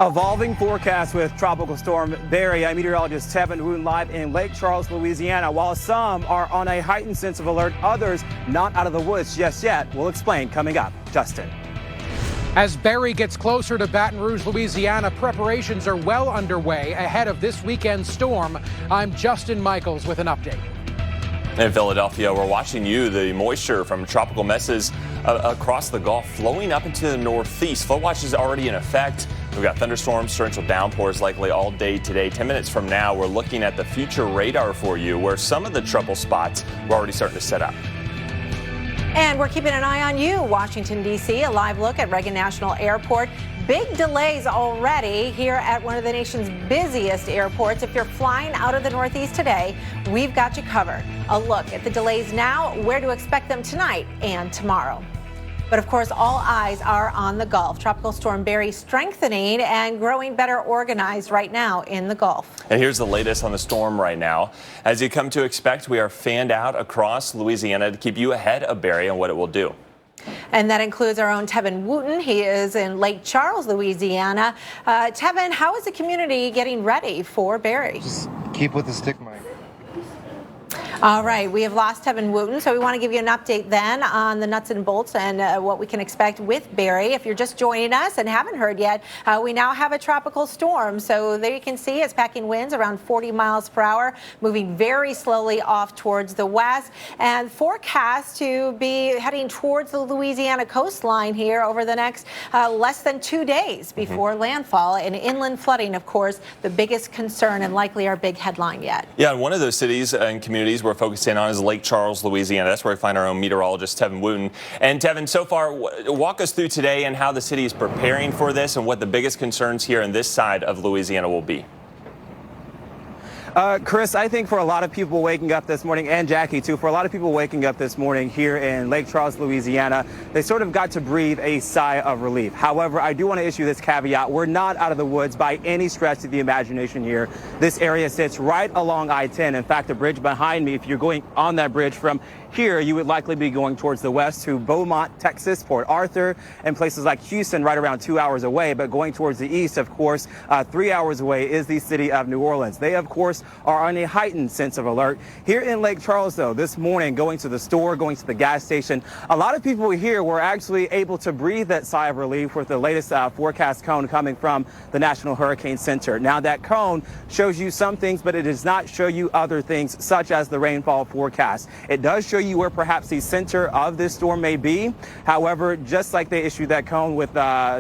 Evolving forecast with Tropical Storm Barry. I'm meteorologist Tevin Wooten live in Lake Charles, Louisiana. While some are on a heightened sense of alert, others not out of the woods just yet. We'll explain coming up. Justin. As Barry gets closer to Baton Rouge, Louisiana, preparations are well underway ahead of this weekend's storm. I'm Justin Michaels with an update. In Philadelphia, we're watching the moisture from tropical masses across the Gulf flowing up into the northeast. Flood watch is already in effect. We've got thunderstorms, torrential downpours likely all day today. 10 minutes from now, we're looking at the future radar for you, where some of the trouble spots were already starting to set up. And we're keeping an eye on you, Washington, D.C. A live look at Reagan National Airport. Big delays already here at one of the nation's busiest airports. If you're flying out of the Northeast today, we've got you covered. A look at the delays now, where to expect them tonight and tomorrow. But of course, all eyes are on the Gulf. Tropical Storm Barry strengthening and growing better organized right now in the Gulf. And here's the latest on the storm right now. As you come to expect, we are fanned out across Louisiana to keep you ahead of Barry and what it will do. And that includes our own Tevin Wooten. He is in Lake Charles, Louisiana. Tevin, how is the community getting ready for Barry? Just keep with the stick, Mike. All right, we have lost Tevin Wooten, so we want to give you an update then on the nuts and bolts and what we can expect with Barry. If you're just joining us and haven't heard yet, we now have a tropical storm. So there you can see it's packing winds around 40 miles per hour, moving very slowly off towards the west, and forecast to be heading towards the Louisiana coastline here over the next less than 2 days before landfall. And inland flooding, of course, the biggest concern and likely our big headline yet. Yeah, and one of those cities and communities we're focusing on is Lake Charles, Louisiana. That's where we find our own meteorologist, Tevin Wooten. And Tevin, so far, walk us through today and how the city is preparing for this and what the biggest concerns here on this side of Louisiana will be. Chris, I think for a lot of people waking up this morning, and Jackie too, for a lot of people waking up this morning here in Lake Charles, Louisiana, they sort of got to breathe a sigh of relief. However, I do want to issue this caveat. We're not out of the woods by any stretch of the imagination here. This area sits right along I-10. In fact, the bridge behind me, if you're going on that bridge from here, you would likely be going towards the west to Beaumont, Texas, Port Arthur, and places like Houston right around 2 hours away. But going towards the east, of course, 3 hours away is the city of New Orleans. They, of course, are on a heightened sense of alert. Here in Lake Charles, though, this morning, going to the store, going to the gas station, a lot of people here were actually able to breathe that sigh of relief with the latest forecast cone coming from the National Hurricane Center. Now, that cone shows you some things, but it does not show you other things, such as the rainfall forecast. It does show you where perhaps the center of this storm may be. However, just like they issued that cone with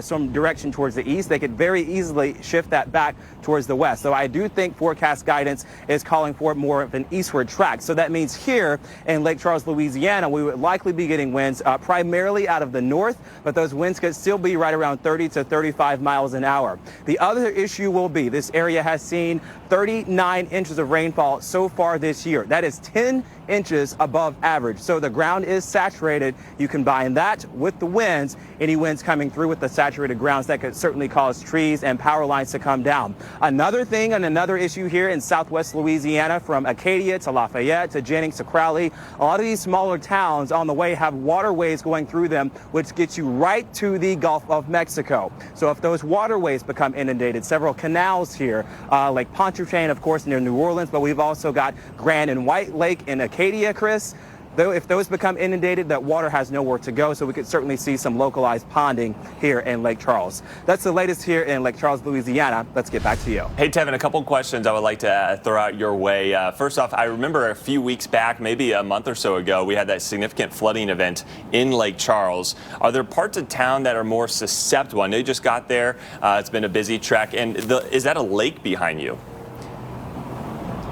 some direction towards the east, they could very easily shift that back towards the west. So I do think forecast guidance is calling for more of an eastward track. So that means here in Lake Charles, Louisiana, we would likely be getting winds primarily out of the north, but those winds could still be right around 30 to 35 miles an hour. The other issue will be this area has seen 39 inches of rainfall so far this year. That is 10 inches above average. So the ground is saturated. You combine that with the winds, any winds coming through with the saturated grounds, that could certainly cause trees and power lines to come down. Another thing and another issue here in southwest Louisiana, from Acadia to Lafayette to Jennings to Crowley, a lot of these smaller towns on the way have waterways going through them, which gets you right to the Gulf of Mexico. So if those waterways become inundated, several canals here, Lake Pontchartrain, of course, near New Orleans, but we've also got Grand and White Lake in Acadia, Chris. Though if those become inundated, that water has nowhere to go, so we could certainly see some localized ponding here in Lake Charles. That's the latest here in Lake Charles, Louisiana. Let's get back to you. Hey, Tevin, a couple questions I would like to throw out your way. First off, I remember a few weeks back, maybe a month or so ago, we had that significant flooding event in Lake Charles. Are there parts of town that are more susceptible? I know you just got there. It's been a busy trek. And is that a lake behind you?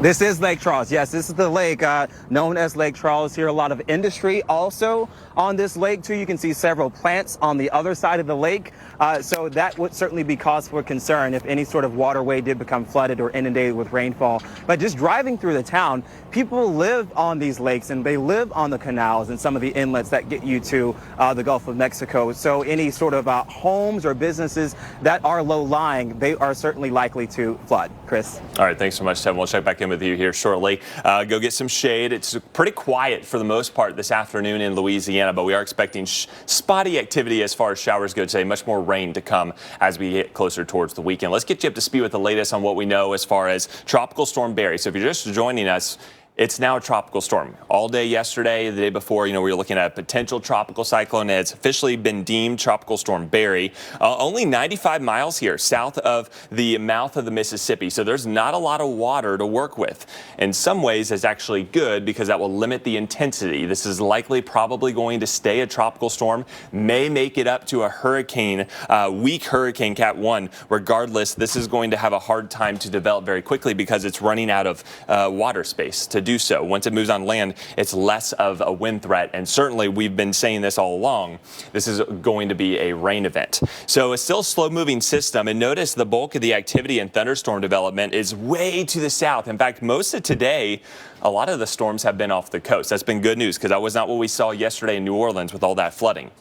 This is Lake Charles. Yes, this is the lake known as Lake Charles. Here, a lot of industry also on this lake, too. You can see several plants on the other side of the lake. So that would certainly be cause for concern if any sort of waterway did become flooded or inundated with rainfall. But just driving through the town, people live on these lakes and they live on the canals and some of the inlets that get you to the Gulf of Mexico. So any sort of homes or businesses that are low-lying, they are certainly likely to flood. Chris? All right, thanks so much, Tevin. We'll check back in with with you here shortly. Go get some shade. It's pretty quiet for the most part this afternoon in Louisiana, but we are expecting spotty activity as far as showers go today. Much more rain to come as we get closer towards the weekend. Let's get you up to speed with the latest on what we know as far as Tropical Storm Barry. So if you're just joining us, it's now a tropical storm. All day yesterday, the day before, we were looking at a potential tropical cyclone. It's officially been deemed Tropical Storm Barry. Only 95 miles here south of the mouth of the Mississippi, so there's not a lot of water to work with. In some ways, it's actually good because that will limit the intensity. This is likely probably going to stay a tropical storm, may make it up to a hurricane, weak hurricane Cat 1. Regardless, this is going to have a hard time to develop very quickly because it's running out of water space to do so. Once it moves on land, it's less of a wind threat, and certainly we've been saying this all along, this is going to be a rain event. So it's still a slow-moving system, and notice the bulk of the activity and thunderstorm development is way to the south. In fact, most of today, a lot of the storms have been off the coast. That's been good news because that was not what we saw yesterday in New Orleans with all that flooding.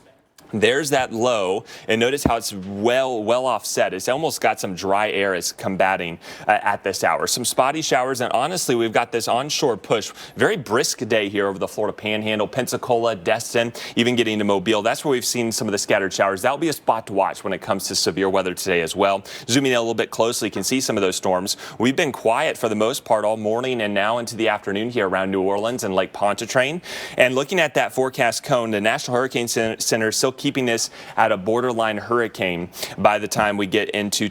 There's that low, and notice how it's well offset. It's almost got some dry air is combating at this hour. Some spotty showers, and honestly, we've got this onshore push. Very brisk day here over the Florida Panhandle, Pensacola, Destin, even getting to Mobile. That's where we've seen some of the scattered showers. That'll be a spot to watch when it comes to severe weather today as well. Zooming in a little bit closely, you can see some of those storms. We've been quiet for the most part all morning and now into the afternoon here around New Orleans and Lake Pontchartrain. And looking at that forecast cone, the National Hurricane Center still keeping this at a borderline hurricane by the time we get into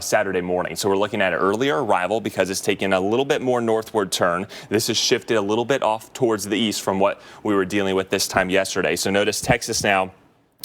Saturday morning. So we're looking at an earlier arrival because it's taking a little bit more northward turn. This has shifted a little bit off towards the east from what we were dealing with this time yesterday. So notice Texas now,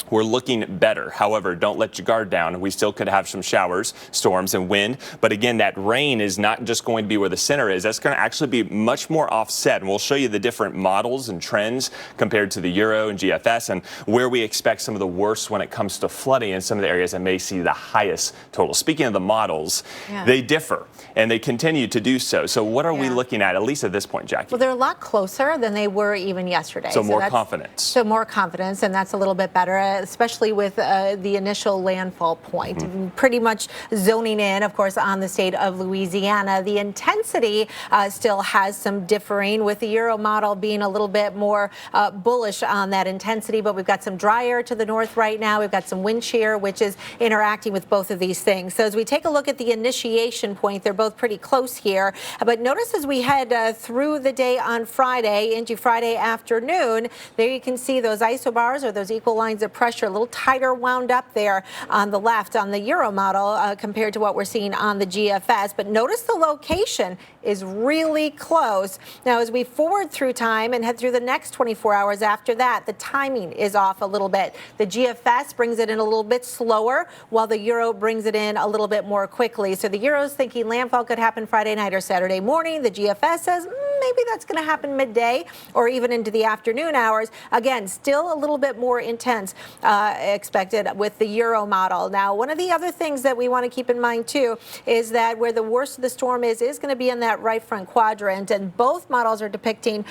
we're looking better. However, don't let your guard down. We still could have some showers, storms, and wind. But again, that rain is not just going to be where the center is. That's going to actually be much more offset. And we'll show you the different models and trends compared to the Euro and GFS and where we expect some of the worst when it comes to flooding in some of the areas that may see the highest total. Speaking of the models, they differ and they continue to do so. So what are we looking at least at this point, Jackie? Well, they're a lot closer than they were even yesterday. So more confidence. So more confidence, and that's a little bit better, especially with the initial landfall point. Pretty much zoning in, of course, on the state of Louisiana. The intensity still has some differing, with the Euro model being a little bit more bullish on that intensity, but we've got some dry air to the north right now. We've got some wind shear, which is interacting with both of these things. So as we take a look at the initiation point, they're both pretty close here. But notice as we head through the day on Friday into Friday afternoon, there you can see those isobars, or those equal lines of pressure, a little tighter wound up there on the left on the Euro model compared to what we're seeing on the GFS. But notice the location is really close. Now, as we forward through time and head through the next 24 hours after that, the timing is off a little bit. The GFS brings it in a little bit slower, while the Euro brings it in a little bit more quickly. So the Euro's thinking landfall could happen Friday night or Saturday morning. The GFS says maybe that's going to happen midday or even into the afternoon hours. Again, still a little bit more intense expected with the Euro model. Now, one of the other things that we want to keep in mind, too, is that where the worst of the storm is going to be in that right front quadrant. And both models are depicting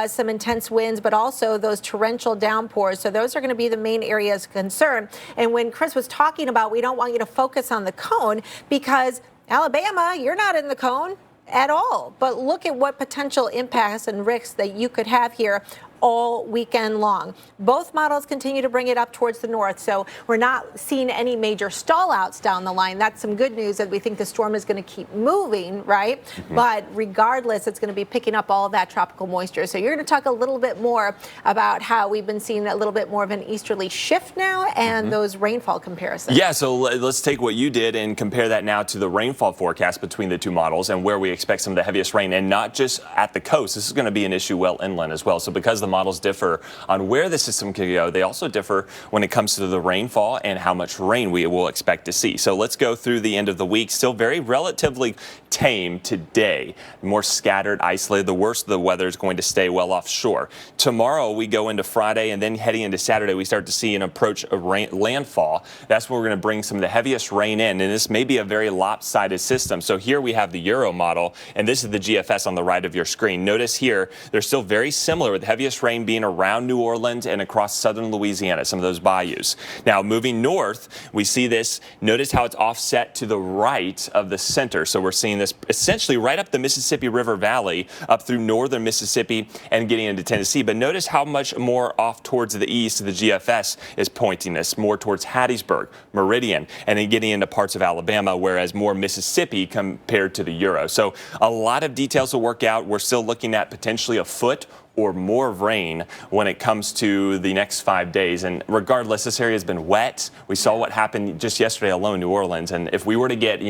some intense winds, but also those torrential downpours. So those are going to be the main areas of concern. And when Chris was talking about, we don't want you to focus on the cone because Alabama, you're not in the cone at all. But look at what potential impacts and risks that you could have here all weekend long. Both models continue to bring it up towards the north, so we're not seeing any major stall outs down the line. That's some good news, that we think the storm is going to keep moving, right? But regardless, it's going to be picking up all of that tropical moisture. So you're going to talk a little bit more about how we've been seeing a little bit more of an easterly shift now and those rainfall comparisons. Yeah, so let's take what you did and compare that now to the rainfall forecast between the two models and where we expect some of the heaviest rain, and not just at the coast. This is going to be an issue well inland as well. So because the models differ on where the system can go, they also differ when it comes to the rainfall and how much rain we will expect to see. So let's go through the end of the week. Still very relatively tame today. More scattered, isolated. The worst of the weather is going to stay well offshore. Tomorrow we go into Friday, and then heading into Saturday we start to see an approach of landfall. That's where we're going to bring some of the heaviest rain in, and this may be a very lopsided system. So here we have the Euro model, and this is the GFS on the right of your screen. Notice here they're still very similar, with the heaviest rain being around New Orleans and across southern Louisiana, some of those bayous. Now, moving north, we see this. Notice how it's offset to the right of the center. So we're seeing this essentially right up the Mississippi River Valley, up through northern Mississippi and getting into Tennessee. But notice how much more off towards the east the GFS is pointing this, more towards Hattiesburg, Meridian, and then getting into parts of Alabama, whereas more Mississippi compared to the Euro. So a lot of details to work out. We're still looking at potentially a foot or more of rain when it comes to the next 5 days. And regardless, this area has been wet. We saw what happened just yesterday alone in New Orleans. And if we were to get,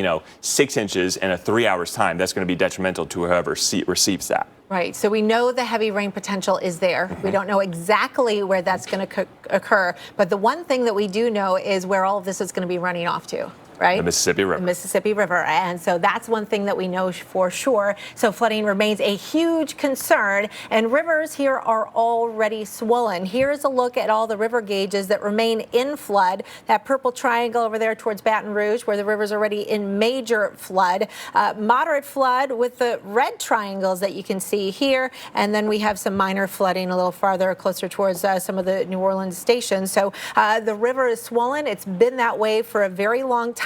6 inches in a 3 hours time, that's going to be detrimental to whoever receives that. Right. So we know the heavy rain potential is there. We don't know exactly where that's going to occur. But the one thing that we do know is where all of this is going to be running off to. Right? The Mississippi River. The Mississippi River. And so that's one thing that we know for sure. So flooding remains a huge concern, and rivers here are already swollen. Here's a look at all the river gauges that remain in flood. That purple triangle over there towards Baton Rouge, where the river's already in major flood. Moderate flood with the red triangles that you can see here. And then we have some minor flooding a little farther closer towards some of the New Orleans stations. So the river is swollen. It's been that way for a very long time.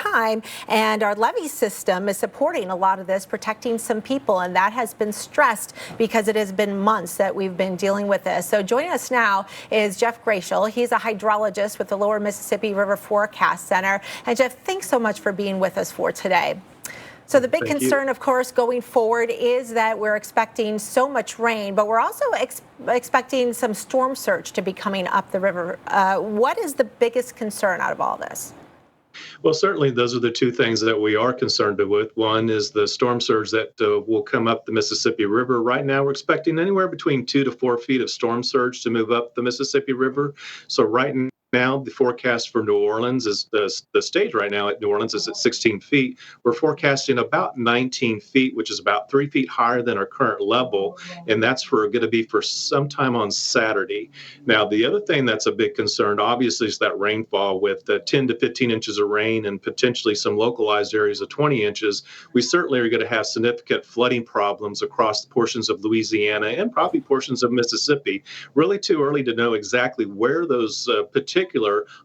And our levee system is supporting a lot of this, protecting some people, and that has been stressed because it has been months that we've been dealing with this. So joining us now is Jeff Gratial. He's a hydrologist with the Lower Mississippi River Forecast Center. And Jeff, thanks so much for being with us for today. So the big concern, of course, going forward is that we're expecting so much rain, but we're also expecting some storm surge to be coming up the river. What is the biggest concern out of all this? Well, certainly those are the two things that we are concerned with. One is the storm surge that will come up the Mississippi River. Right now, we're expecting anywhere between 2 to 4 feet of storm surge to move up the Mississippi River. So right now, the forecast for New Orleans is the stage right now at New Orleans is at 16 feet. We're forecasting about 19 feet, which is about 3 feet higher than our current level. And that's going to be for sometime on Saturday. Now, the other thing that's a big concern, obviously, is that rainfall with 10 to 15 inches of rain and potentially some localized areas of 20 inches. We certainly are going to have significant flooding problems across portions of Louisiana and probably portions of Mississippi. Really too early to know exactly where those particular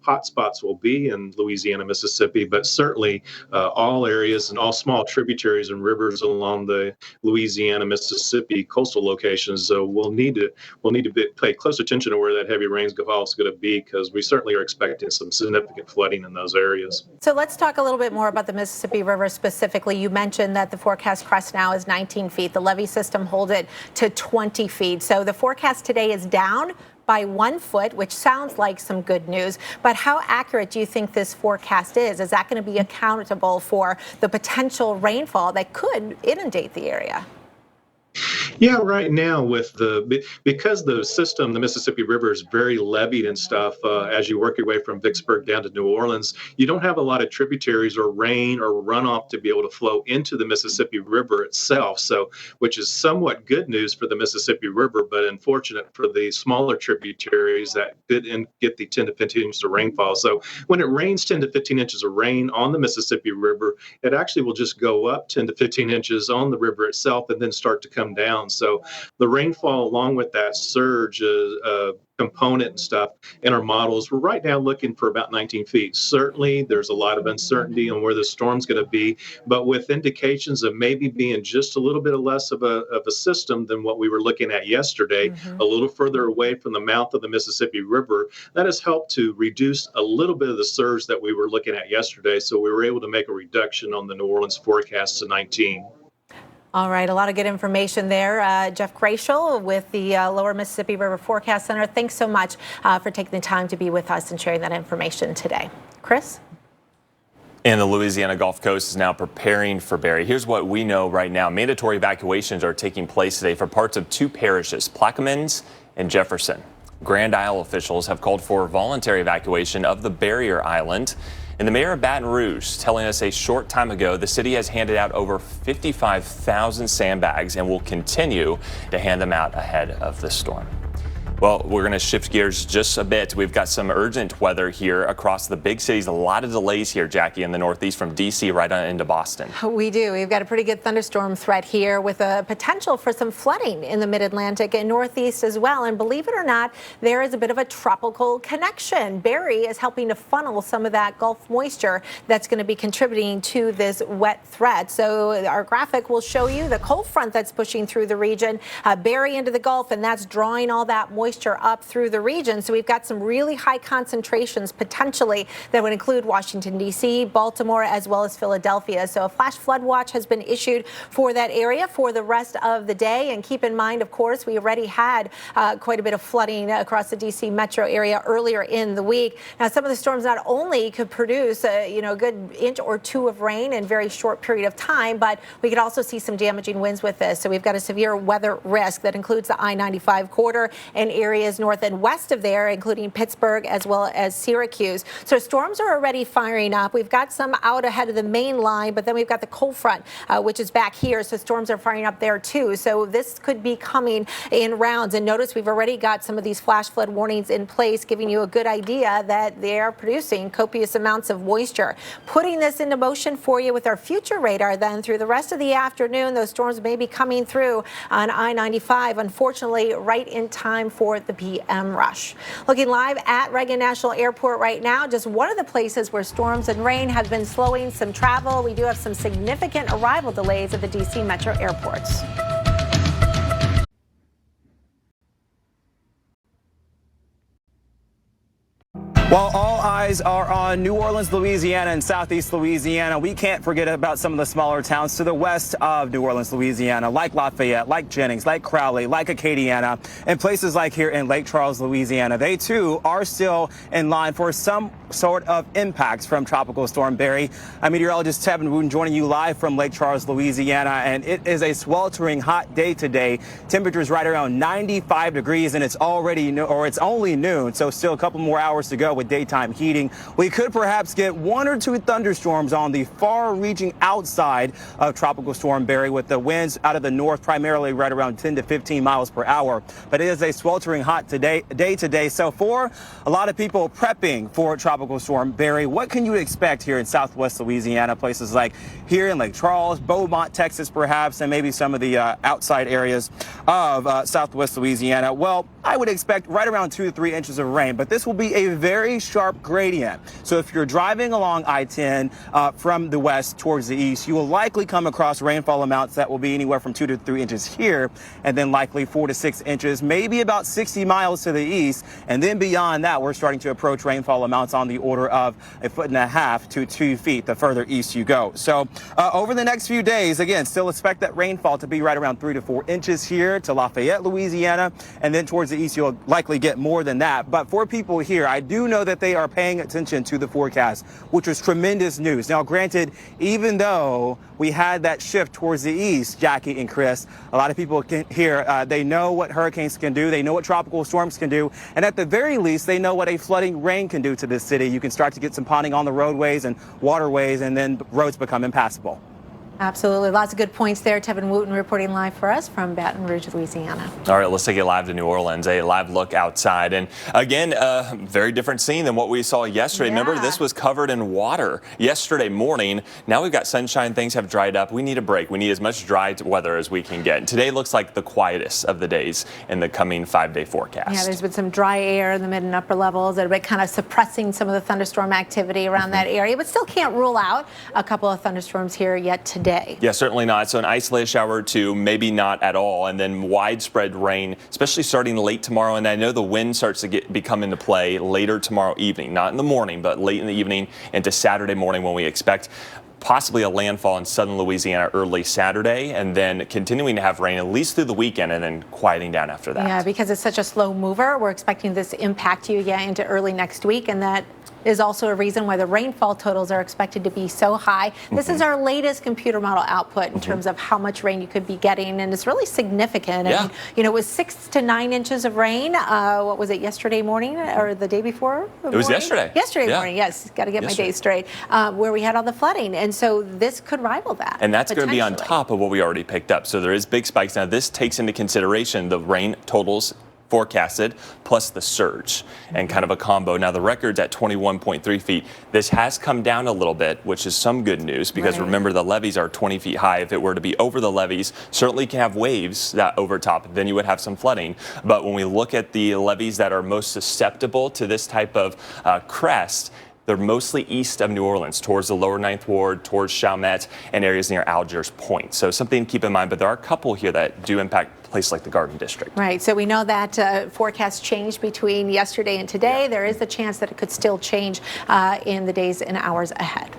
hotspots will be in Louisiana, Mississippi, but certainly all areas and all small tributaries and rivers along the Louisiana, Mississippi coastal locations. So we'll need to pay close attention to where that heavy rainfall is going to be, because we certainly are expecting some significant flooding in those areas. So let's talk a little bit more about the Mississippi River specifically. You mentioned that the forecast crest now is 19 feet. The levee system holds it to 20 feet. So the forecast today is down by 1 foot, which sounds like some good news. But how accurate do you think this forecast is? Is that going to be accountable for the potential rainfall that could inundate the area? Yeah, right now because the system, the Mississippi River, is very leveed and stuff. As you work your way from Vicksburg down to New Orleans, you don't have a lot of tributaries or rain or runoff to be able to flow into the Mississippi River itself. So, which is somewhat good news for the Mississippi River, but unfortunate for the smaller tributaries that could get the 10 to 15 inches of rainfall. So, when it rains 10 to 15 inches of rain on the Mississippi River, it actually will just go up 10 to 15 inches on the river itself and then start to come down. So the rainfall, along with that surge component and stuff in our models, we're right now looking for about 19 feet. Certainly, there's a lot of uncertainty on where the storm's going to be, but with indications of maybe being just a little bit less of a system than what we were looking at yesterday, a little further away from the mouth of the Mississippi River, that has helped to reduce a little bit of the surge that we were looking at yesterday. So we were able to make a reduction on the New Orleans forecast to 19. All right, a lot of good information there. Jeff Gratial with the Lower Mississippi River Forecast Center. Thanks so much for taking the time to be with us and sharing that information today. Chris? And the Louisiana Gulf Coast is now preparing for Barry. Here's what we know right now. Mandatory evacuations are taking place today for parts of 2 parishes, Plaquemines and Jefferson. Grand Isle officials have called for voluntary evacuation of the barrier island. And the mayor of Baton Rouge telling us a short time ago the city has handed out over 55,000 sandbags and will continue to hand them out ahead of the storm. Well, we're going to shift gears just a bit. We've got some urgent weather here across the big cities. A lot of delays here, Jackie, in the Northeast from D.C. right on into Boston. We do. We've got a pretty good thunderstorm threat here with a potential for some flooding in the mid-Atlantic and Northeast as well. And believe it or not, there is a bit of a tropical connection. Barry is helping to funnel some of that Gulf moisture that's going to be contributing to this wet threat. So our graphic will show you the cold front that's pushing through the region, Barry into the Gulf, and that's drawing all that moisture up through the region. So we've got some really high concentrations potentially that would include Washington, D.C., Baltimore, as well as Philadelphia. So a flash flood watch has been issued for that area for the rest of the day. And keep in mind, of course, we already had quite a bit of flooding across the D.C. metro area earlier in the week. Now, some of the storms not only could produce a good inch or two of rain in a very short period of time, but we could also see some damaging winds with this. So we've got a severe weather risk that includes the I-95 corridor and areas north and west of there, including Pittsburgh as well as Syracuse. So storms are already firing up. We've got some out ahead of the main line, but then we've got the cold front, which is back here. So storms are firing up there too. So this could be coming in rounds. And notice we've already got some of these flash flood warnings in place, giving you a good idea that they are producing copious amounts of moisture. Putting this into motion for you with our future radar then through the rest of the afternoon, those storms may be coming through on I-95, unfortunately, right in time for the PM rush. Looking live at Reagan National Airport right now, just one of the places where storms and rain have been slowing some travel. We do have some significant arrival delays at the D.C. metro airports. While all eyes are on New Orleans, Louisiana, and Southeast Louisiana, we can't forget about some of the smaller towns to the west of New Orleans, Louisiana, like Lafayette, like Jennings, like Crowley, like Acadiana, and places like here in Lake Charles, Louisiana. They, too, are still in line for some sort of impacts from Tropical Storm Barry. I'm meteorologist Tevin Wooten joining you live from Lake Charles, Louisiana, and it is a sweltering hot day today. Temperatures right around 95 degrees, and it's only noon, so still a couple more hours to go with daytime heating. We could perhaps get one or two thunderstorms on the far-reaching outside of Tropical Storm Barry, with the winds out of the north primarily right around 10 to 15 miles per hour. But it is a sweltering hot day today. So for a lot of people prepping for Tropical Storm Barry, what can you expect here in Southwest Louisiana, places like here in Lake Charles, Beaumont, Texas, perhaps, and maybe some of the outside areas of Southwest Louisiana? Well, I would expect right around 2 to 3 inches of rain, but this will be a very sharp gradient. So if you're driving along I-10 from the west towards the east, you will likely come across rainfall amounts that will be anywhere from 2 to 3 inches here, and then likely 4 to 6 inches, maybe about 60 miles to the east. And then beyond that, we're starting to approach rainfall amounts on the order of 1.5 feet to 2 feet the further east you go. So over the next few days, again, still expect that rainfall to be right around 3 to 4 inches here to Lafayette, Louisiana, and then towards the east, you'll likely get more than that. But for people here, I do know that they are paying attention to the forecast, which was tremendous news. Now, granted, even though we had that shift towards the east, Jackie and Chris, a lot of people here, they know what hurricanes can do. They know what tropical storms can do. And at the very least, they know what a flooding rain can do to this city. You can start to get some ponding on the roadways and waterways, and then roads become impassable. Absolutely. Lots of good points there. Tevin Wooten reporting live for us from Baton Rouge, Louisiana. All right, let's take it live to New Orleans, a live look outside. And again, a very different scene than what we saw yesterday. Yeah. Remember, this was covered in water yesterday morning. Now we've got sunshine. Things have dried up. We need a break. We need as much dry weather as we can get. And today looks like the quietest of the days in the coming 5-day forecast. Yeah, there's been some dry air in the mid and upper levels that have been kind of suppressing some of the thunderstorm activity around that area, but still can't rule out a couple of thunderstorms here yet today. Yeah, certainly not. So an isolated shower or two, maybe not at all. And then widespread rain, especially starting late tomorrow. And I know the wind starts to become into play later tomorrow evening, not in the morning, but late in the evening into Saturday morning, when we expect possibly a landfall in southern Louisiana early Saturday, and then continuing to have rain at least through the weekend, and then quieting down after that. Yeah, because it's such a slow mover, we're expecting this to impact you into early next week, and that is also a reason why the rainfall totals are expected to be so high. This is our latest computer model output in terms of how much rain you could be getting, and it's really significant. Yeah. I mean, you know, it was 6 to 9 inches of rain. What was it, yesterday morning or the day before? It was yesterday. Yesterday morning, yes. Got to get my days straight. Where we had all the flooding, and so this could rival that. And that's going to be on top of what we already picked up. So there is big spikes. Now, this takes into consideration the rain totals forecasted, plus the surge, and kind of a combo. Now the record's at 21.3 feet. This has come down a little bit, which is some good news, because remember, the levees are 20 feet high. If it were to be over the levees, certainly can have waves that overtop, then you would have some flooding. But when we look at the levees that are most susceptible to this type of crest, they're mostly east of New Orleans, towards the lower 9th Ward, towards Chalmette, and areas near Algiers Point. So something to keep in mind, but there are a couple here that do impact places like the Garden District. Right, so we know that forecast changed between yesterday and today. There is a chance that it could still change in the days and hours ahead.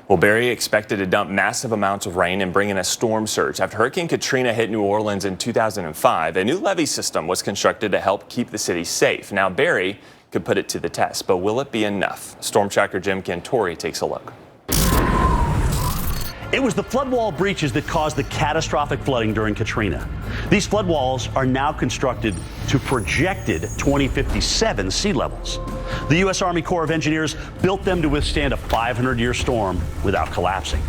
Well, Barry expected to dump massive amounts of rain and bring in a storm surge. After Hurricane Katrina hit New Orleans in 2005, a new levee system was constructed to help keep the city safe. Now, Barry could put it to the test, but will it be enough? Storm tracker Jim Cantori takes a look. It was the flood wall breaches that caused the catastrophic flooding during Katrina. These flood walls are now constructed to projected 2057 sea levels. The U.S. Army Corps of Engineers built them to withstand a 500-year storm without collapsing.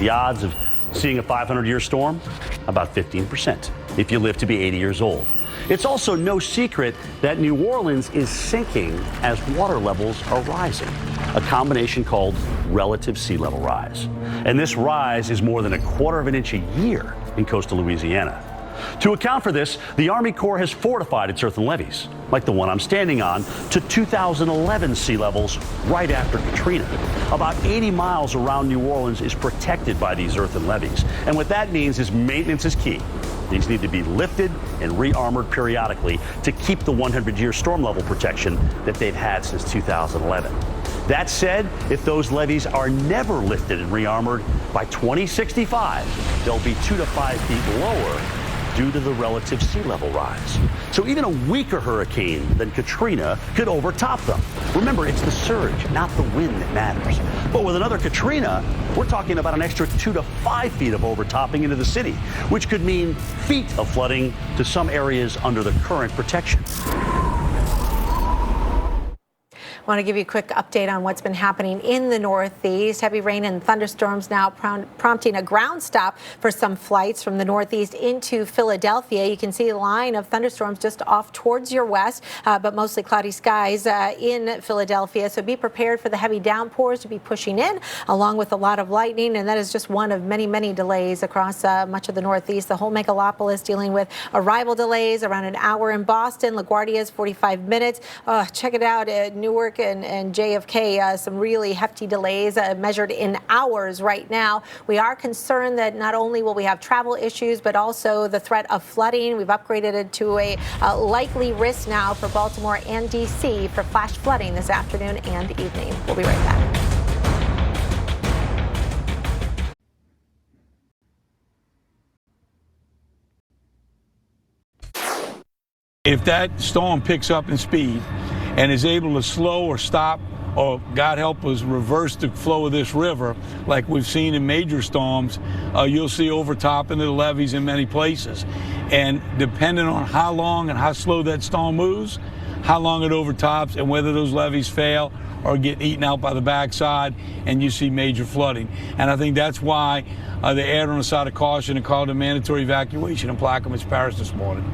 The odds of seeing a 500-year storm? About 15%, if you live to be 80 years old. It's also no secret that New Orleans is sinking as water levels are rising, a combination called relative sea level rise. And this rise is more than 1/4 inch a year in coastal Louisiana. To account for this, the Army Corps has fortified its earthen levees, like the one I'm standing on, to 2011 sea levels right after Katrina. About 80 miles around New Orleans is protected by these earthen levees. And what that means is maintenance is key. These need to be lifted and re-armored periodically to keep the 100-year storm level protection that they've had since 2011. That said, if those levees are never lifted and re-armored, by 2065, they'll be 2 to 5 feet lower due to the relative sea level rise. So even a weaker hurricane than Katrina could overtop them. Remember, it's the surge, not the wind that matters. But with another Katrina, we're talking about an extra 2 to 5 feet of overtopping into the city, which could mean feet of flooding to some areas under the current protection. I want to give you a quick update on what's been happening in the Northeast. Heavy rain and thunderstorms now prompting a ground stop for some flights from the Northeast into Philadelphia. You can see a line of thunderstorms just off towards your west, but mostly cloudy skies in Philadelphia. So be prepared for the heavy downpours to be pushing in, along with a lot of lightning. And that is just one of many, many delays across much of the Northeast. The whole megalopolis dealing with arrival delays, around an hour in Boston. LaGuardia is 45 minutes. Check it out at Newark and JFK, some really hefty delays measured in hours right now. We are concerned that not only will we have travel issues, but also the threat of flooding. We've upgraded it to a likely risk now for Baltimore and D.C. for flash flooding this afternoon and evening. We'll be right back. If that storm picks up in speed and is able to slow or stop, or God help us, reverse the flow of this river, like we've seen in major storms, you'll see overtopping of the levees in many places. And depending on how long and how slow that storm moves, how long it overtops, and whether those levees fail or get eaten out by the backside, and you see major flooding. And I think that's why they erred on the side of caution and called a mandatory evacuation in Plaquemines Parish this morning.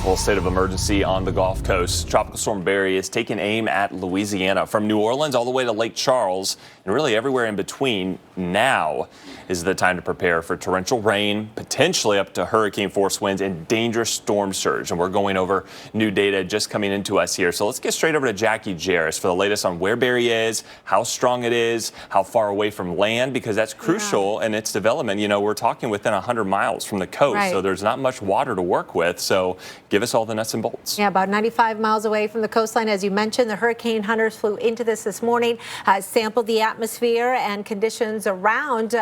Well, state of emergency on the Gulf Coast. Tropical Storm Barry is taking aim at Louisiana from New Orleans all the way to Lake Charles and really everywhere in between. Now is the time to prepare for torrential rain, potentially up to hurricane force winds and dangerous storm surge. And we're going over new data just coming into us here. So let's get straight over to Jackie Jarris for the latest on where Barry is, how strong it is, how far away from land, because that's crucial in its development. You know, we're talking within 100 miles from the coast, so there's not much water to work with. So give us all the nuts and bolts. Yeah, about 95 miles away from the coastline. As you mentioned, the hurricane hunters flew into this morning, sampled the atmosphere and conditions around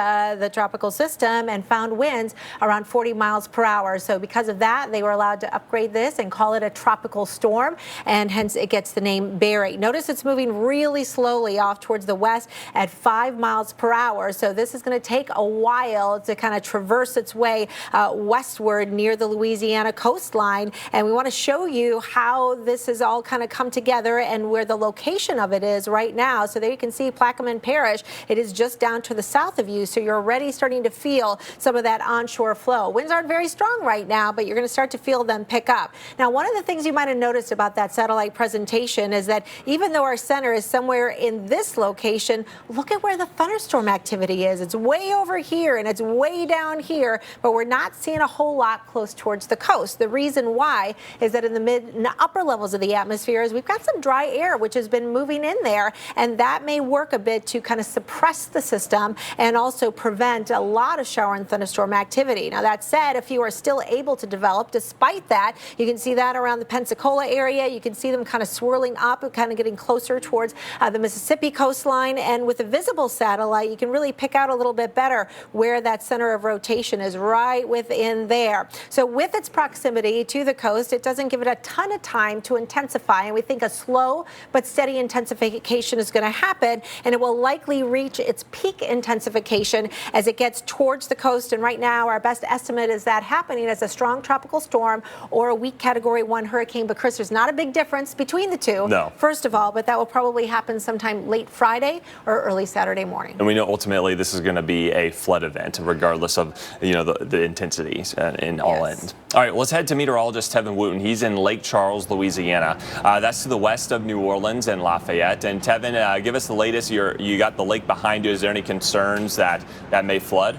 the tropical system and found winds around 40 miles per hour. So because of that, they were allowed to upgrade this and call it a tropical storm, and hence it gets the name Barry. Notice it's moving really slowly off towards the west at 5 miles per hour. So this is going to take a while to kind of traverse its way westward near the Louisiana coastline. And we want to show you how this has all kind of come together and where the location of it is right now. So there you can see Plaquemine Parish. It is just down to the south of you. So you're already starting to feel some of that onshore flow. Winds aren't very strong right now, but you're going to start to feel them pick up. Now, one of the things you might have noticed about that satellite presentation is that even though our center is somewhere in this location, look at where the thunderstorm activity is. It's way over here and it's way down here, but we're not seeing a whole lot close towards the coast. The reason why is that in the mid and upper levels of the atmosphere is we've got some dry air which has been moving in there, and that may work a bit to kind of suppress the system and also prevent a lot of shower and thunderstorm activity. Now, that said, a few are still able to develop despite that. You can see that around the Pensacola area. You can see them kind of swirling up and kind of getting closer towards the Mississippi coastline. And with a visible satellite, you can really pick out a little bit better where that center of rotation is, right within there. So with its proximity to the coast, it doesn't give it a ton of time to intensify. And we think a slow but steady intensification is going to happen, and it will likely reach its peak intensification as it gets towards the coast. And right now, our best estimate is that happening as a strong tropical storm or a weak Category 1 hurricane. But Chris, there's not a big difference between the two. No. First of all, but that will probably happen sometime late Friday or early Saturday morning. And we know ultimately this is going to be a flood event, regardless of the intensities in all ends. All right, let's head to meteorologist Tevin Wooten. He's in Lake Charles, Louisiana. That's to the west of New Orleans and Lafayette. And Tevin, give us the latest. You got the lake behind you. Is there any concerns that may flood?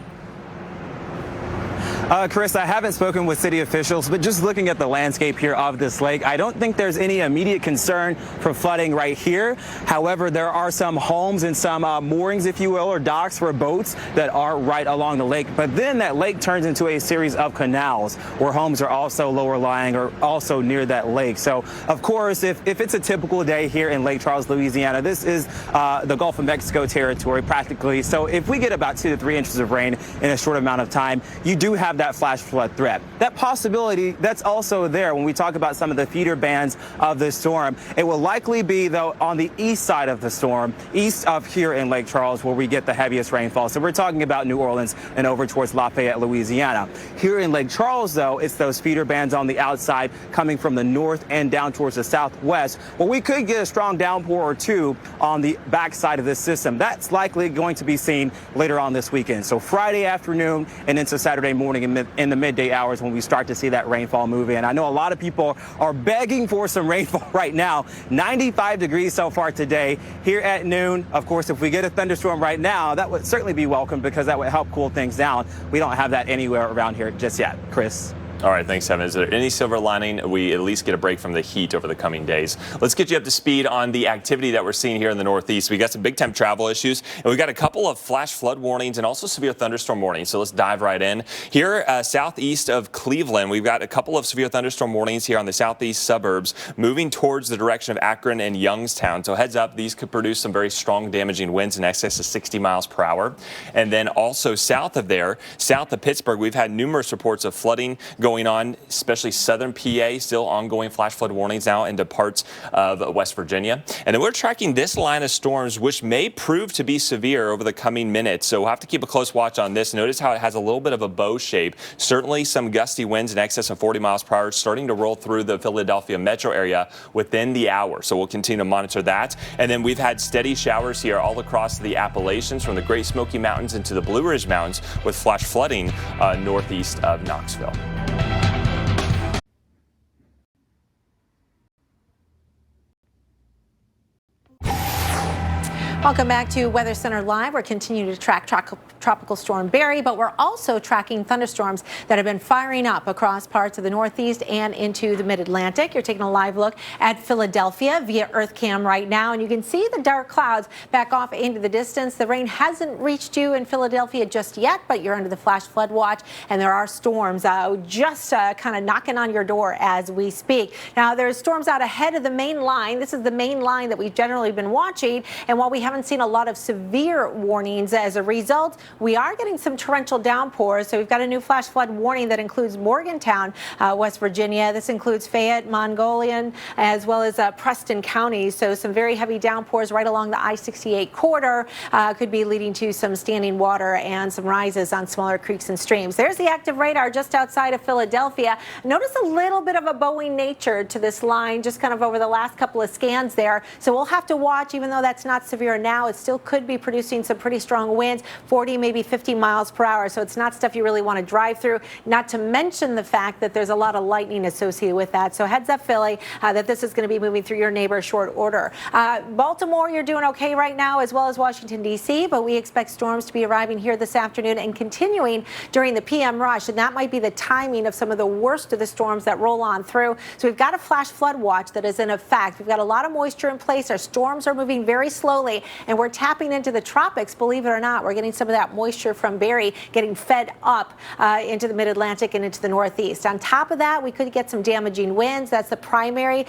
Chris, I haven't spoken with city officials, but just looking at the landscape here of this lake, I don't think there's any immediate concern for flooding right here. However, there are some homes and some moorings, if you will, or docks for boats that are right along the lake. But then that lake turns into a series of canals where homes are also lower lying or also near that lake. So, of course, if it's a typical day here in Lake Charles, Louisiana, this is the Gulf of Mexico territory practically. So if we get about 2 to 3 inches of rain in a short amount of time, you do have that flash flood threat. That possibility, that's also there when we talk about some of the feeder bands of the storm. It will likely be, though, on the east side of the storm, east of here in Lake Charles, where we get the heaviest rainfall. So we're talking about New Orleans and over towards Lafayette, Louisiana. Here in Lake Charles, though, it's those feeder bands on the outside coming from the north and down towards the southwest. Well, we could get a strong downpour or two on the backside of this system. That's likely going to be seen later on this weekend. So Friday afternoon and into Saturday morning in the midday hours when we start to see that rainfall move in. I know a lot of people are begging for some rainfall right now. 95 degrees so far today. Here at noon, of course, if we get a thunderstorm right now, that would certainly be welcome because that would help cool things down. We don't have that anywhere around here just yet. Chris. All right, thanks, Evan. Is there any silver lining? We at least get a break from the heat over the coming days. Let's get you up to speed on the activity that we're seeing here in the Northeast. We got some big time travel issues, and we got a couple of flash flood warnings and also severe thunderstorm warnings. So let's dive right in. Here, southeast of Cleveland, we've got a couple of severe thunderstorm warnings here on the southeast suburbs, moving towards the direction of Akron and Youngstown. So heads up, these could produce some very strong damaging winds in excess of 60 miles per hour. And then also south of there, south of Pittsburgh, we've had numerous reports of flooding going on, especially southern PA, still ongoing flash flood warnings now into parts of West Virginia. And then we're tracking this line of storms, which may prove to be severe over the coming minutes. So we'll have to keep a close watch on this. Notice how it has a little bit of a bow shape. Certainly some gusty winds in excess of 40 miles per hour starting to roll through the Philadelphia metro area within the hour. So we'll continue to monitor that. And then we've had steady showers here all across the Appalachians from the Great Smoky Mountains into the Blue Ridge Mountains with flash flooding northeast of Knoxville. Welcome back to Weather Center Live. We're continuing to track Tropical Storm Barry, but we're also tracking thunderstorms that have been firing up across parts of the Northeast and into the Mid-Atlantic. You're taking a live look at Philadelphia via EarthCam right now, and you can see the dark clouds back off into the distance. The rain hasn't reached you in Philadelphia just yet, but you're under the flash flood watch, and there are storms just kind of knocking on your door as we speak. Now, there's storms out ahead of the main line. This is the main line that we've generally been watching, and while we have haven't seen a lot of severe warnings as a result. We are getting some torrential downpours. So we've got a new flash flood warning that includes Morgantown, West Virginia. This includes Fayette, Mongolian, as well as Preston counties. So some very heavy downpours right along the I-68 corridor could be leading to some standing water and some rises on smaller creeks and streams. There's the active radar just outside of Philadelphia. Notice a little bit of a bowing nature to this line just kind of over the last couple of scans there. So we'll have to watch, even though that's not severe now, it still could be producing some pretty strong winds, 40, maybe 50 miles per hour. So it's not stuff you really want to drive through, not to mention the fact that there's a lot of lightning associated with that. So heads up, Philly, that this is going to be moving through your neighbor short order. Baltimore, you're doing okay right now, as well as Washington, D.C., but we expect storms to be arriving here this afternoon and continuing during the PM rush. And that might be the timing of some of the worst of the storms that roll on through. So we've got a flash flood watch that is in effect. We've got a lot of moisture in place. Our storms are moving very slowly, and we're tapping into the tropics, believe it or not. We're getting some of that moisture from Barry getting fed up into the mid-Atlantic and into the Northeast. On top of that, we could get some damaging winds. That's the primary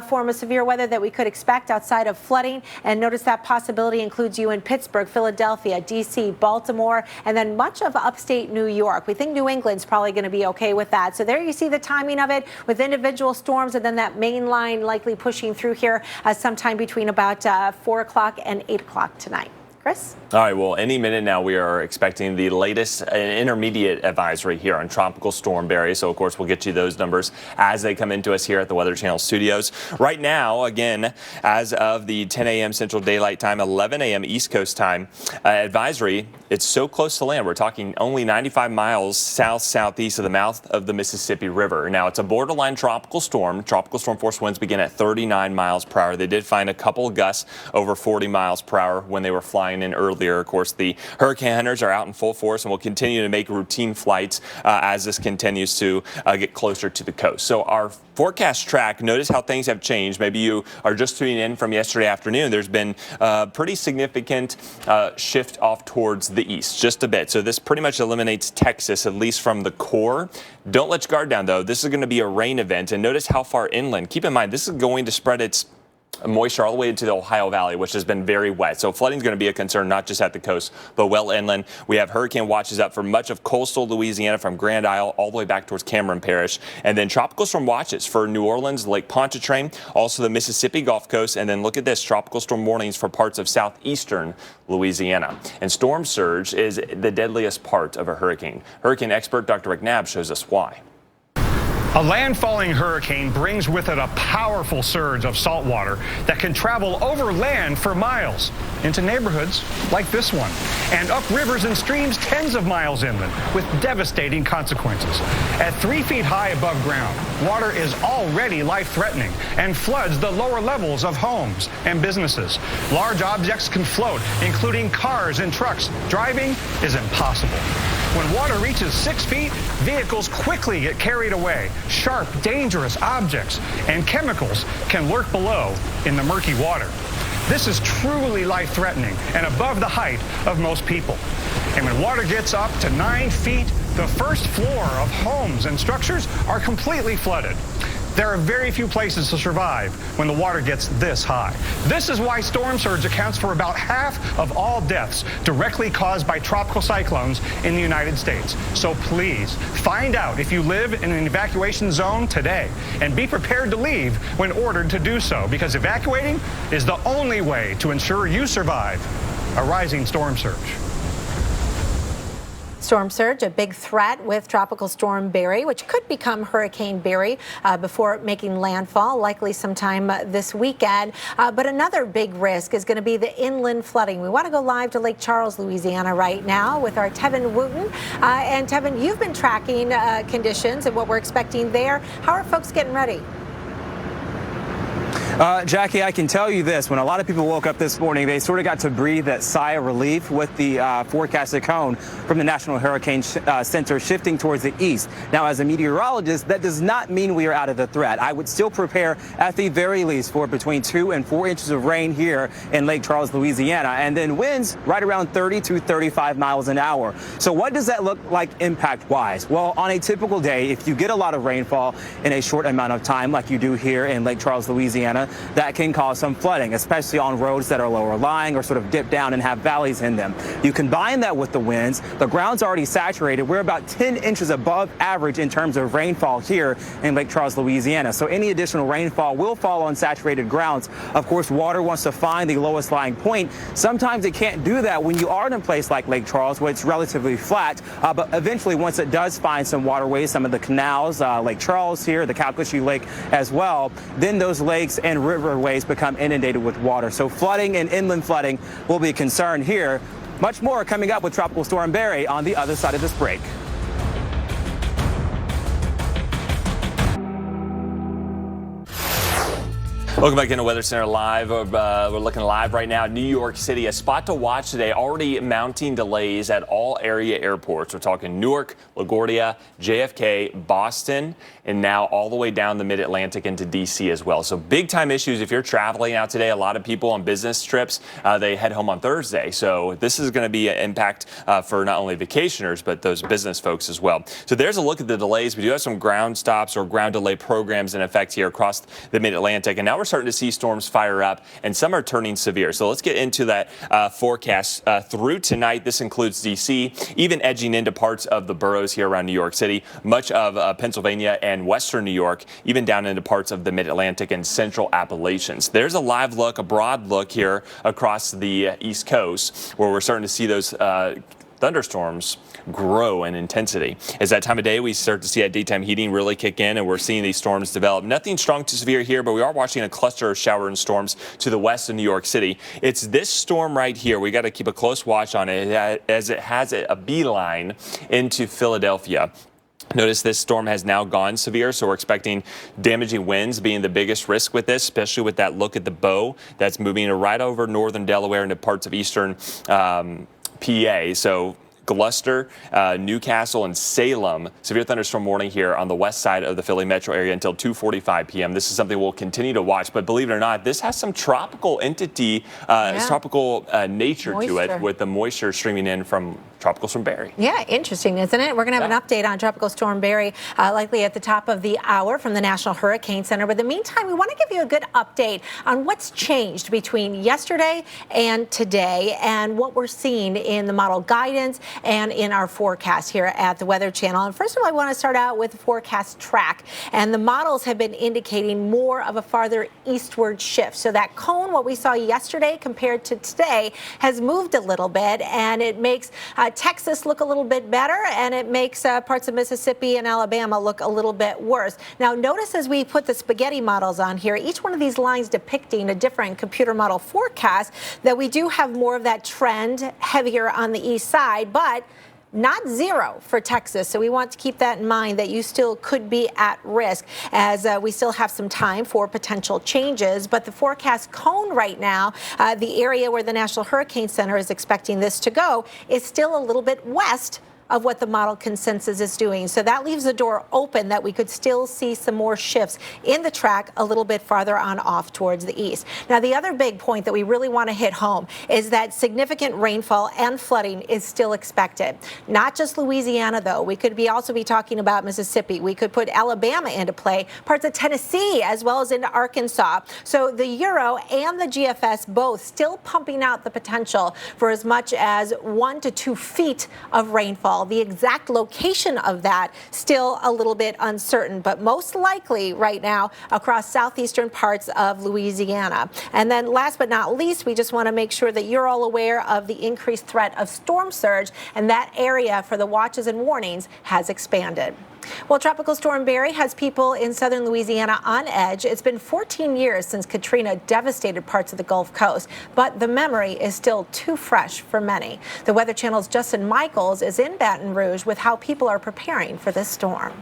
form of severe weather that we could expect outside of flooding. And notice that possibility includes you in Pittsburgh, Philadelphia, D.C., Baltimore, and then much of upstate New York. We think New England's probably going to be okay with that. So there you see the timing of it with individual storms, and then that main line likely pushing through here sometime between about 4 o'clock and 8 o'clock tonight. Chris? All right, well, any minute now we are expecting the latest intermediate advisory here on Tropical Storm Barry. So, of course, we'll get you those numbers as they come into us here at the Weather Channel studios. Right now, again, as of the 10 a.m. Central Daylight Time, 11 a.m. East Coast Time, advisory, it's so close to land. We're talking only 95 miles south-southeast of the mouth of the Mississippi River. Now, it's a borderline tropical storm. Tropical storm force winds begin at 39 miles per hour. They did find a couple of gusts over 40 miles per hour when they were flying in earlier. Of course, the hurricane hunters are out in full force and will continue to make routine flights as this continues to get closer to the coast. So our forecast track, notice how things have changed. Maybe you are just tuning in from yesterday afternoon. There's been a pretty significant shift off towards the east, just a bit. So this pretty much eliminates Texas, at least from the core. Don't let your guard down, though. This is going to be a rain event. And notice how far inland. Keep in mind, this is going to spread its moisture all the way into the Ohio Valley, which has been very wet. So flooding is going to be a concern, not just at the coast, but well inland. We have hurricane watches up for much of coastal Louisiana from Grand Isle all the way back towards Cameron Parish. And then tropical storm watches for New Orleans, Lake Pontchartrain, also the Mississippi Gulf Coast. And then look at this, tropical storm warnings for parts of southeastern Louisiana. And storm surge is the deadliest part of a hurricane. Hurricane expert Dr. Rick Knabb shows us why. A landfalling hurricane brings with it a powerful surge of salt water that can travel over land for miles into neighborhoods like this one and up rivers and streams tens of miles inland with devastating consequences. At 3 feet high above ground, water is already life-threatening and floods the lower levels of homes and businesses. Large objects can float, including cars and trucks. Driving is impossible. When water reaches 6 feet, vehicles quickly get carried away. Sharp, dangerous objects and chemicals can lurk below in the murky water. This is truly life-threatening and above the height of most people. And when water gets up to 9 feet, the first floor of homes and structures are completely flooded. There are very few places to survive when the water gets this high. This is why storm surge accounts for about half of all deaths directly caused by tropical cyclones in the United States. So please, find out if you live in an evacuation zone today and be prepared to leave when ordered to do so, because evacuating is the only way to ensure you survive a rising storm surge. Storm surge, a big threat with Tropical Storm Barry, which could become Hurricane Barry before making landfall, likely sometime this weekend. But another big risk is going to be the inland flooding. We want to go live to Lake Charles, Louisiana right now with our Tevin Wooten. And Tevin, you've been tracking conditions and what we're expecting there. How are folks getting ready? Jackie, I can tell you this. When a lot of people woke up this morning, they sort of got to breathe that sigh of relief with the forecasted cone from the National Hurricane Center shifting towards the east. Now, as a meteorologist, that does not mean we are out of the threat. I would still prepare at the very least for between 2 and 4 inches of rain here in Lake Charles, Louisiana, and then winds right around 30 to 35 miles an hour. So what does that look like impact-wise? Well, on a typical day, if you get a lot of rainfall in a short amount of time, like you do here in Lake Charles, Louisiana, Louisiana, that can cause some flooding, especially on roads that are lower lying or sort of dip down and have valleys in them. You combine that with the winds, the ground's already saturated. We're about 10 inches above average in terms of rainfall here in Lake Charles, Louisiana. So any additional rainfall will fall on saturated grounds. Of course, water wants to find the lowest lying point. Sometimes it can't do that when you are in a place like Lake Charles, where it's relatively flat. But eventually, once it does find some waterways, some of the canals, Lake Charles here, the Calcasieu Lake as well, then those lakes and riverways become inundated with water. So flooding and inland flooding will be a concern here. Much more coming up with Tropical Storm Barry on the other side of this break. Welcome back into Weather Center Live. We're looking live right now. New York City, a spot to watch today. Already mounting delays at all area airports. We're talking Newark, LaGuardia, JFK, Boston, and now all the way down the mid-Atlantic into D.C. as well. So big time issues if you're traveling out today. A lot of people on business trips, they head home on Thursday. So this is going to be an impact for not only vacationers, but those business folks as well. So there's a look at the delays. We do have some ground stops or ground delay programs in effect here across the mid-Atlantic. And now we're starting to see storms fire up, and some are turning severe. So let's get into that forecast through tonight. This includes D.C., even edging into parts of the boroughs here around New York City, much of Pennsylvania and western New York, even down into parts of the mid-Atlantic and central Appalachians. There's a live look, a broad look here across the East Coast, where we're starting to see those thunderstorms grow in intensity. As that time of day, we start to see that daytime heating really kick in, and we're seeing these storms develop. Nothing strong to severe here, but we are watching a cluster of shower and storms to the west of New York City. It's this storm right here. We got to keep a close watch on it as it has a beeline into Philadelphia. Notice this storm has now gone severe, so we're expecting damaging winds being the biggest risk with this, especially with that look at the bow that's moving right over northern Delaware into parts of eastern PA. So Gloucester, Newcastle, and Salem. Severe thunderstorm warning here on the west side of the Philly metro area until 2:45 p.m. This is something we'll continue to watch, but believe it or not, this has some tropical entity, tropical nature to it, with the moisture streaming in from Tropical Storm Barry. Yeah, interesting, isn't it? We're going to have an update on Tropical Storm Barry likely at the top of the hour from the National Hurricane Center. But in the meantime, we want to give you a good update on what's changed between yesterday and today and what we're seeing in the model guidance and in our forecast here at the Weather Channel. And first of all, I want to start out with the forecast track. And the models have been indicating more of a farther eastward shift. So that cone, what we saw yesterday compared to today, has moved a little bit, and it makes Texas look a little bit better, and it makes parts of Mississippi and Alabama look a little bit worse. Now, notice as we put the spaghetti models on here, each one of these lines depicting a different computer model forecast, that we do have more of that trend heavier on the east side, but not zero for Texas. So we want to keep that in mind, that you still could be at risk, as we still have some time for potential changes. But the forecast cone right now, the area where the National Hurricane Center is expecting this to go, is still a little bit west of what the model consensus is doing. So that leaves the door open that we could still see some more shifts in the track a little bit farther on off towards the east. Now, the other big point that we really want to hit home is that significant rainfall and flooding is still expected. Not just Louisiana, though. We could also be talking about Mississippi. We could put Alabama into play, parts of Tennessee, as well as into Arkansas. So the Euro and the GFS both still pumping out the potential for as much as 1 to 2 feet of rainfall. The exact location of that still a little bit uncertain, but most likely right now across southeastern parts of Louisiana. And then last but not least, we just want to make sure that you're all aware of the increased threat of storm surge, and that area for the watches and warnings has expanded. Well, Tropical Storm Barry has people in southern Louisiana on edge. It's been 14 years since Katrina devastated parts of the Gulf Coast, but the memory is still too fresh for many. The Weather Channel's Justin Michaels is in Baton Rouge with how people are preparing for this storm.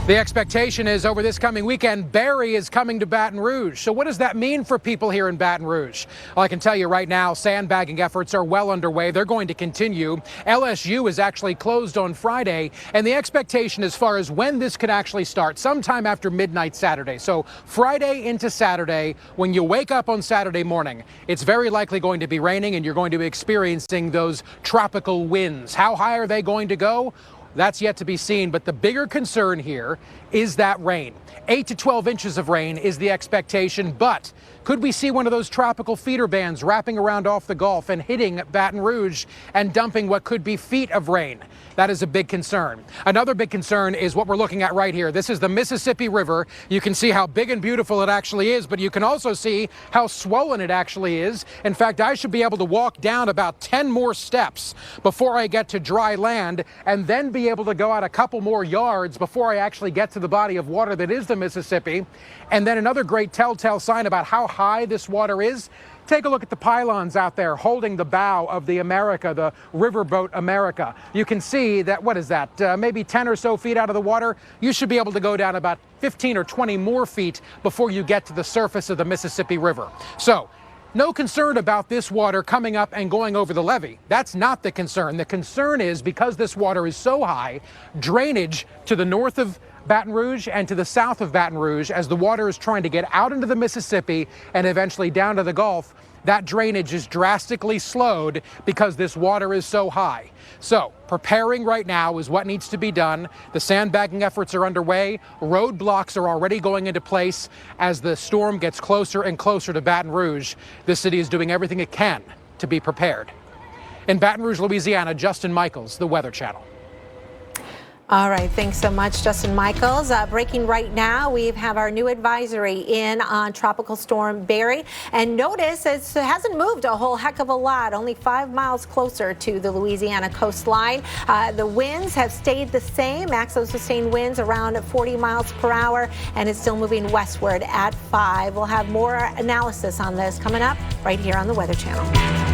The expectation is over this coming weekend, Barry is coming to Baton Rouge. So what does that mean for people here in Baton Rouge? Well, I can tell you right now, sandbagging efforts are well underway. They're going to continue. LSU is actually closed on Friday, and the expectation as far as when this could actually start, sometime after midnight Saturday. So Friday into Saturday, when you wake up on Saturday morning, it's very likely going to be raining, and you're going to be experiencing those tropical winds. How high are they going to go? That's yet to be seen, but the bigger concern here is that rain. 8 to 12 inches of rain is the expectation, but could we see one of those tropical feeder bands wrapping around off the Gulf and hitting Baton Rouge and dumping what could be feet of rain? That is a big concern. Another big concern is what we're looking at right here. This is the Mississippi River. You can see how big and beautiful it actually is, but you can also see how swollen it actually is. In fact, I should be able to walk down about 10 more steps before I get to dry land, and then be able to go out a couple more yards before I actually get to the body of water that is the Mississippi. And then another great telltale sign about how high this water is. Take a look at the pylons out there holding the bow of the America, the riverboat America. You can see that, what is that, maybe 10 or so feet out of the water? You should be able to go down about 15 or 20 more feet before you get to the surface of the Mississippi River. So, no concern about this water coming up and going over the levee. That's not the concern. The concern is, because this water is so high, drainage to the north of Baton Rouge and to the south of Baton Rouge, as the water is trying to get out into the Mississippi and eventually down to the Gulf, that drainage is drastically slowed because this water is so high. So preparing right now is what needs to be done. The sandbagging efforts are underway. Roadblocks are already going into place as the storm gets closer and closer to Baton Rouge. The city is doing everything it can to be prepared. In Baton Rouge, Louisiana, Justin Michaels, The Weather Channel. All right, thanks so much, Justin Michaels. Breaking right now, we have our new advisory in on Tropical Storm Barry. And notice it hasn't moved a whole heck of a lot, only 5 miles closer to the Louisiana coastline. The winds have stayed the same, maximum sustained winds around 40 miles per hour, and it's still moving westward at 5. We'll have more analysis on this coming up right here on the Weather Channel.